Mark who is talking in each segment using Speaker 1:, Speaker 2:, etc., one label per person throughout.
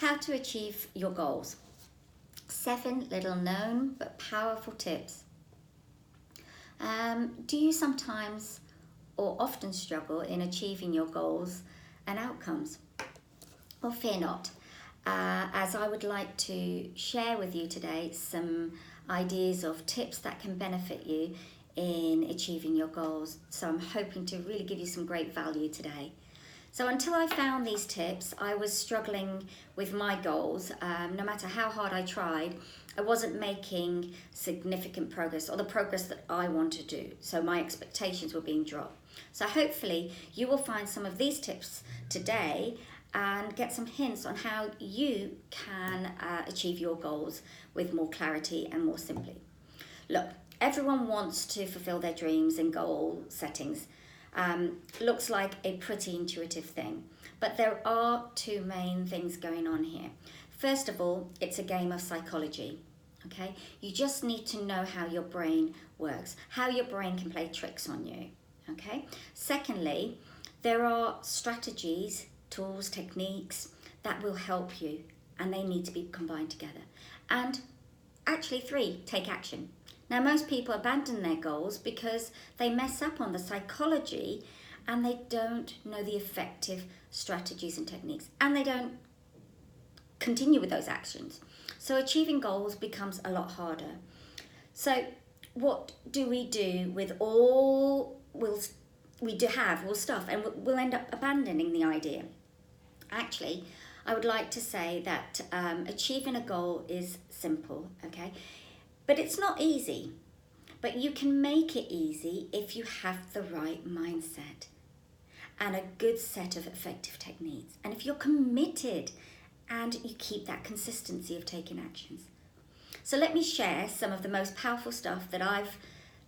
Speaker 1: How to achieve your goals. 7 little known but powerful tips. Do you sometimes or often struggle in achieving your goals and outcomes? Well, fear not, as I would like to share with you today some ideas of tips that can benefit you in achieving your goals. So I'm hoping to really give you some great value today. So until I found these tips, I was struggling with my goals. No matter how hard I tried, I wasn't making significant progress or the progress that I want to do. So my expectations were being dropped. So hopefully you will find some of these tips today and get some hints on how you can achieve your goals with more clarity and more simply. Look, everyone wants to fulfill their dreams and goal settings. Looks like a pretty intuitive thing, but there are two main things going on here. First of all, it's a game of psychology, okay? You just need to know how your brain works, how your brain can play tricks on you, okay? Secondly, there are strategies, tools, techniques that will help you, and they need to be combined together. And actually, 3, take action. Now, most people abandon their goals because they mess up on the psychology and they don't know the effective strategies and techniques, and they don't continue with those actions. So achieving goals becomes a lot harder. So what do we do with all we have all stuff, and we'll end up abandoning the idea? Actually, I would like to say that achieving a goal is simple, okay? But it's not easy. But you can make it easy if you have the right mindset and a good set of effective techniques. And if you're committed and you keep that consistency of taking actions. So let me share some of the most powerful stuff that I've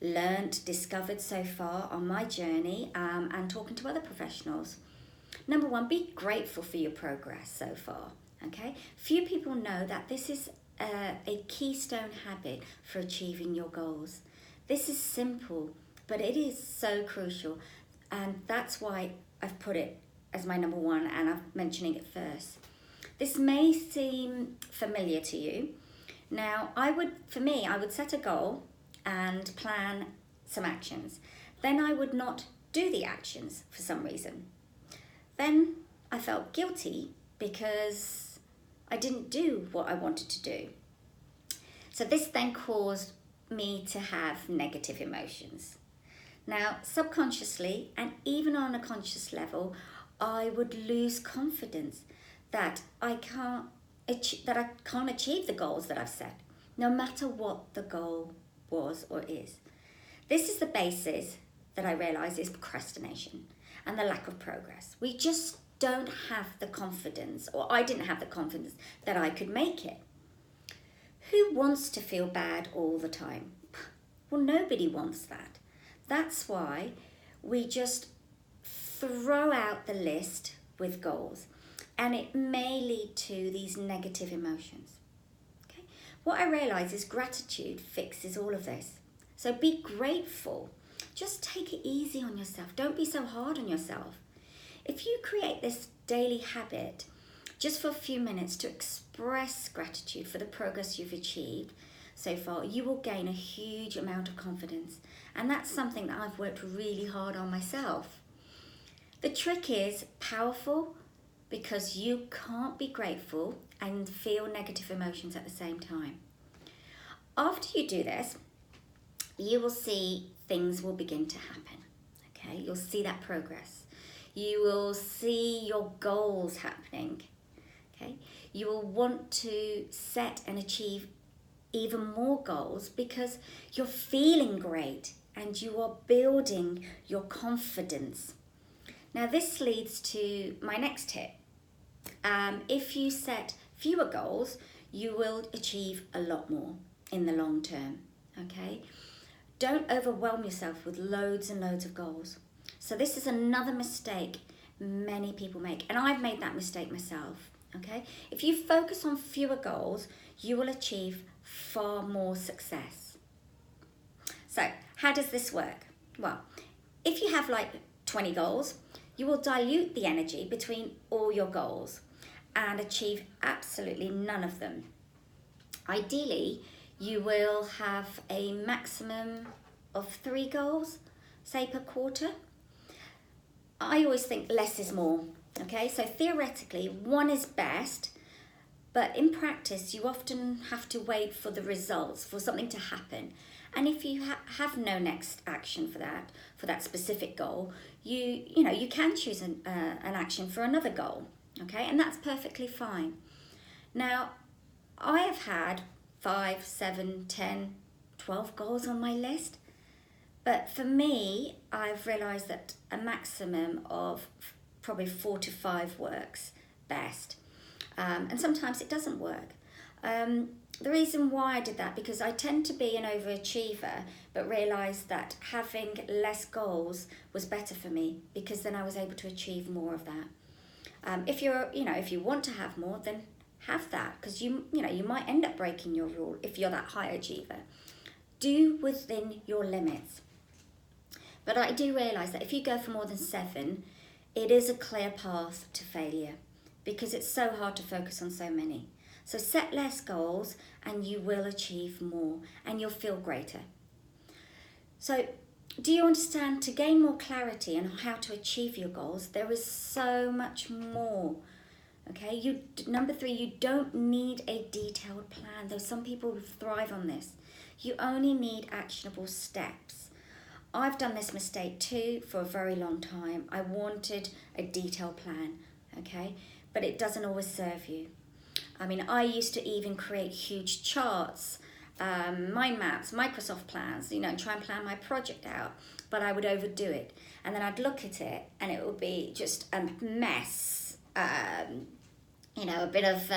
Speaker 1: learned, discovered so far on my journey and talking to other professionals. Number 1, be grateful for your progress so far, okay? Few people know that this is a keystone habit for achieving your goals. This is simple, but it is so crucial, and that's why I've put it as my number 1 and I'm mentioning it first. This may seem familiar to you. Now, I would set a goal and plan some actions. Then I would not do the actions for some reason. Then I felt guilty because I didn't do what I wanted to do. So this then caused me to have negative emotions. Now, subconsciously and even on a conscious level, I would lose confidence that I can't achieve the goals that I've set, no matter what the goal was or is. This is the basis that I realize is procrastination and the lack of progress. We just don't have the confidence, or I didn't have the confidence that I could make it. Who wants to feel bad all the time? Well, nobody wants that. That's why we just throw out the list with goals, and it may lead to these negative emotions. Okay? What I realize is gratitude fixes all of this. So be grateful. Just take it easy on yourself. Don't be so hard on yourself. If you create this daily habit just for a few minutes to express gratitude for the progress you've achieved so far, you will gain a huge amount of confidence. And that's something that I've worked really hard on myself. The trick is powerful because you can't be grateful and feel negative emotions at the same time. After you do this, you will see things will begin to happen. Okay, you'll see that progress. You will see your goals happening. Okay, you will want to set and achieve even more goals because you're feeling great and you are building your confidence. Now, this leads to my next tip. If you set fewer goals, you will achieve a lot more in the long term. Okay, don't overwhelm yourself with loads and loads of goals. So this is another mistake many people make, and I've made that mistake myself, okay? If you focus on fewer goals, you will achieve far more success. So how does this work? Well, if you have like 20 goals, you will dilute the energy between all your goals, and achieve absolutely none of them. Ideally, you will have a maximum of 3 goals, say per quarter. I always think less is more, okay? So theoretically, 1 is best, but in practice, you often have to wait for the results, for something to happen. And if you have no next action for that specific goal, you can choose an action for another goal, okay? And that's perfectly fine. Now, I have had 5, 7, 10, 12 goals on my list. But for me, I've realised that a maximum of probably 4 to 5 works best. And sometimes it doesn't work. The reason why I did that, because I tend to be an overachiever, but realised that having less goals was better for me, because then I was able to achieve more of that. If you want to have more, then have that, because you might end up breaking your rule if you're that high achiever. Do within your limits. But I do realise that if you go for more than 7, it is a clear path to failure, because it's so hard to focus on so many. So set less goals and you will achieve more and you'll feel greater. So do you understand, to gain more clarity on how to achieve your goals, there is so much more. Okay, number 3, you don't need a detailed plan, though some people thrive on this. You only need actionable steps. I've done this mistake too for a very long time. I wanted a detailed plan, okay, but it doesn't always serve you. I mean, I used to even create huge charts, mind maps, Microsoft plans, and try and plan my project out, but I would overdo it. And then I'd look at it and it would be just a mess, a bit of,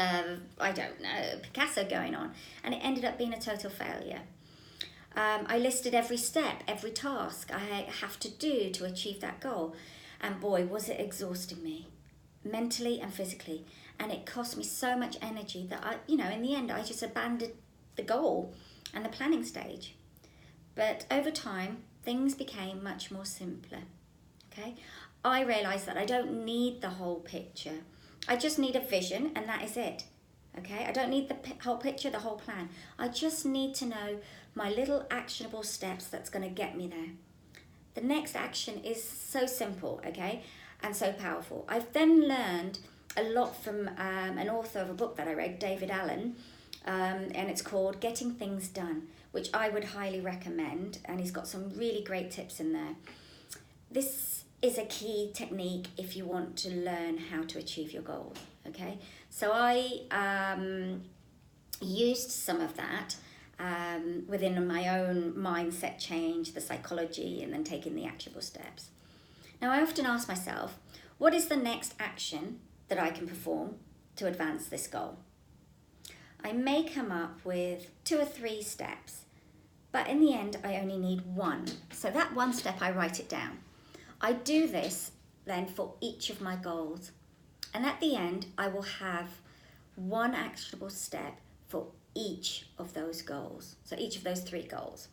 Speaker 1: Picasso going on, and it ended up being a total failure. I listed every step, every task I have to do to achieve that goal, and boy, was it exhausting me, mentally and physically. And it cost me so much energy that in the end, I just abandoned the goal and the planning stage. But over time, things became much more simpler, okay? I realised that I don't need the whole picture. I just need a vision, and that is it, okay? I don't need the whole picture, the whole plan. I just need to know my little actionable steps that's going to get me there. The next action is so simple, okay, and so powerful. I've then learned a lot from an author of a book that I read, David Allen, and it's called Getting Things Done, which I would highly recommend, and he's got some really great tips in there. This is a key technique if you want to learn how to achieve your goals, okay? So I used some of that within my own mindset change, the psychology, and then taking the actionable steps. Now, I often ask myself, what is the next action that I can perform to advance this goal? I may come up with 2 or 3 steps, but in the end, I only need 1. So that 1 step, I write it down. I do this then for each of my goals. And at the end, I will have 1 actionable step for each of those goals. So each of those 3 goals.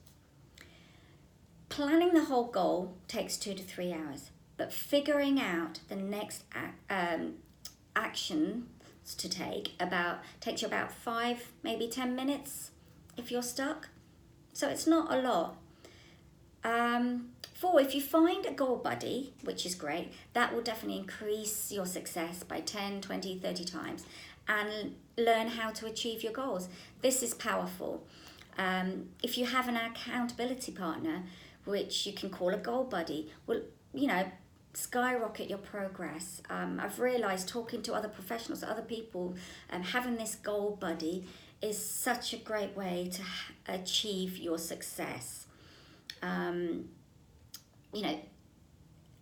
Speaker 1: Planning the whole goal takes 2 to 3 hours, but figuring out the next actions to take takes you about 5, maybe 10 minutes if you're stuck. So it's not a lot. 4, if you find a goal buddy, which is great, that will definitely increase your success by 10, 20, 30 times and learn how to achieve your goals. This is powerful. If you have an accountability partner, which you can call a goal buddy, will, skyrocket your progress. I've realised, talking to other professionals, other people, having this goal buddy is such a great way to achieve your success.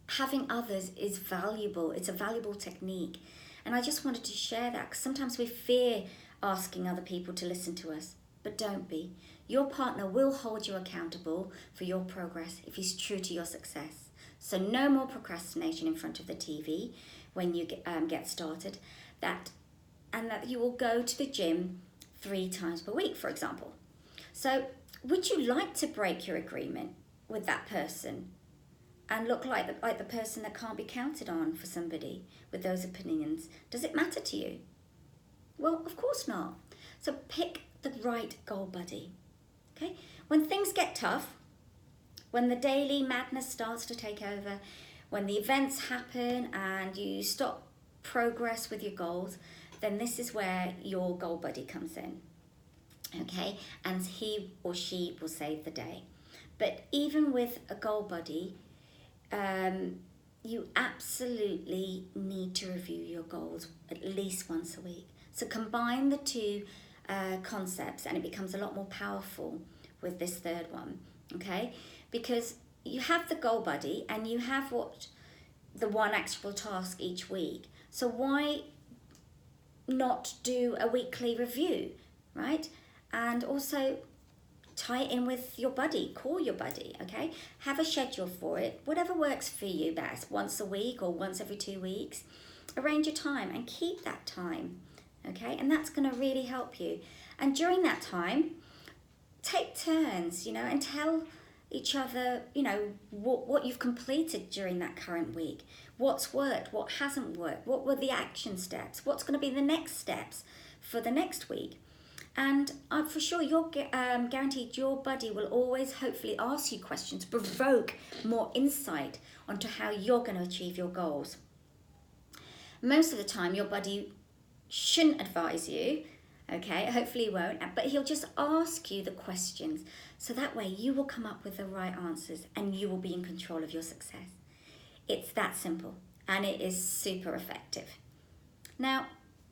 Speaker 1: Having others is valuable. It's a valuable technique. And I just wanted to share that, because sometimes we fear asking other people to listen to us, but don't be. Your partner will hold you accountable for your progress if he's true to your success. So no more procrastination in front of the TV when you get started. That you will go to the gym 3 times per week, for example. So would you like to break your agreement with that person and look like the person that can't be counted on for somebody with those opinions? Does it matter to you? Well, of course not. So pick the right goal buddy. Okay? When things get tough, when the daily madness starts to take over, when the events happen and you stop progress with your goals, then this is where your goal buddy comes in. Okay? And he or she will save the day. But even with a goal buddy, you absolutely need to review your goals at least once a week. So combine the two concepts and it becomes a lot more powerful with this third one, okay? Because you have the goal buddy and you have the one actionable task each week. So why not do a weekly review, right? And also tie it in with your buddy, call your buddy, okay? Have a schedule for it, whatever works for you best, once a week or once every 2 weeks. Arrange your time and keep that time, okay? And that's gonna really help you. And during that time, take turns, and tell each other, what you've completed during that current week, what's worked, what hasn't worked, what were the action steps, what's gonna be the next steps for the next week. And for sure, you're guaranteed your buddy will always hopefully ask you questions, provoke more insight onto how you're going to achieve your goals. Most of the time, your buddy shouldn't advise you, okay? Hopefully he won't, but he'll just ask you the questions. So that way you will come up with the right answers and you will be in control of your success. It's that simple and it is super effective. Now,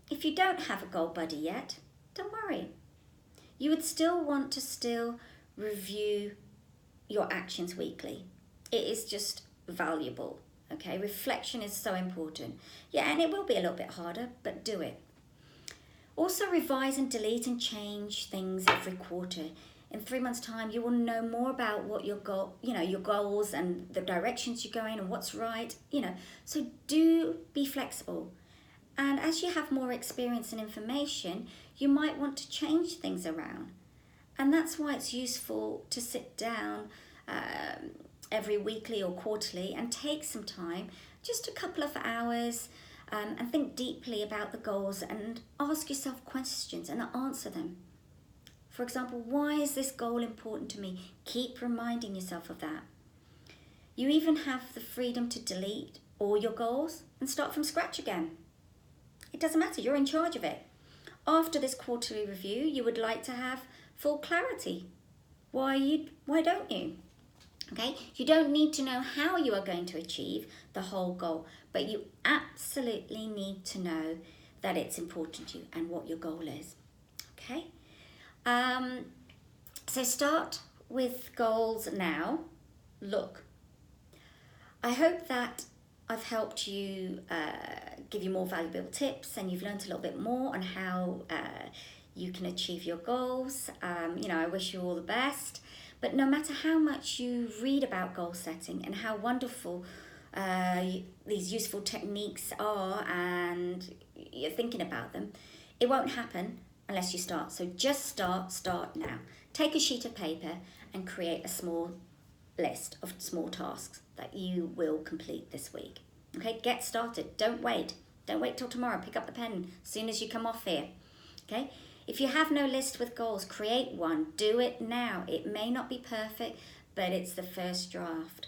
Speaker 1: if you don't have a goal buddy yet, don't worry. You would still want to review your actions weekly. It is just valuable, okay? Reflection is so important. Yeah, and it will be a little bit harder, but do it. Also revise and delete and change things every quarter. In 3 months' time, you will know more about what your goals and the directions you're going and what's right, So do be flexible. And as you have more experience and information, you might want to change things around. And that's why it's useful to sit down every weekly or quarterly and take some time, just a couple of hours, and think deeply about the goals and ask yourself questions and answer them. For example, why is this goal important to me? Keep reminding yourself of that. You even have the freedom to delete all your goals and start from scratch again. It doesn't matter, you're in charge of it. After this quarterly review, you would like to have full clarity. Why don't you? Okay, you don't need to know how you are going to achieve the whole goal, but you absolutely need to know that it's important to you and what your goal is. Okay, so start with goals now. Look, I hope that I've helped you give you more valuable tips and you've learned a little bit more on how you can achieve your goals. I wish you all the best. But no matter how much you read about goal setting and how wonderful these useful techniques are and you're thinking about them, it won't happen unless you start. So just start now. Take a sheet of paper and create a small list of small tasks that you will complete this week. Okay, get started. Don't wait till tomorrow. Pick up the pen as soon as you come off here. Okay, if you have no list with goals, create one. Do it now. It may not be perfect, but it's the first draft.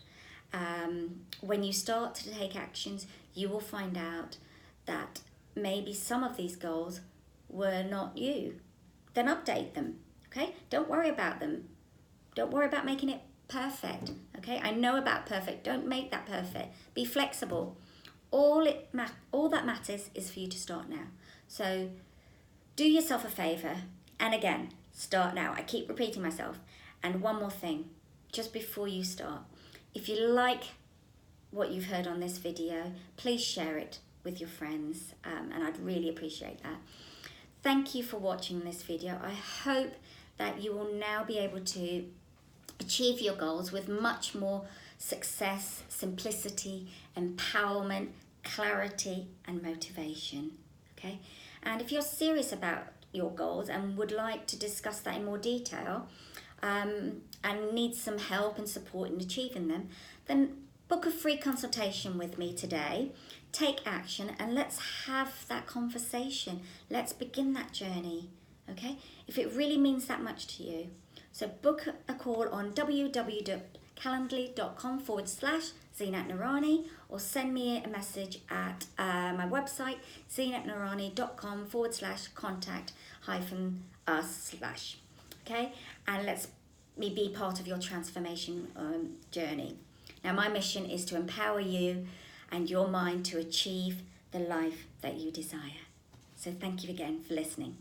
Speaker 1: When you start to take actions, you will find out that maybe some of these goals were not you. Then update them. Okay, don't worry about them. Don't worry about making it perfect. Okay, I know about perfect. Don't make that perfect. Be flexible. All that matters is for you to start now. So do yourself a favor, and again, start now. I keep repeating myself. And one more thing, just before you start, if you like what you've heard on this video, please share it with your friends, and I'd really appreciate that. Thank you for watching this video. I hope that you will now be able to achieve your goals with much more success, simplicity, empowerment, clarity, and motivation. Okay? And if you're serious about your goals and would like to discuss that in more detail, and need some help and support in achieving them, then book a free consultation with me today. take action, and let's have that conversation. Let's begin that journey, okay? If it really means that much to you. So book a call on www.calendly.com/Zeenat Noorani, or send me a message at my website, zeenatnoorani.com/contact-us/. Okay, and let's me be part of your transformation journey. Now, my mission is to empower you and your mind to achieve the life that you desire. So thank you again for listening.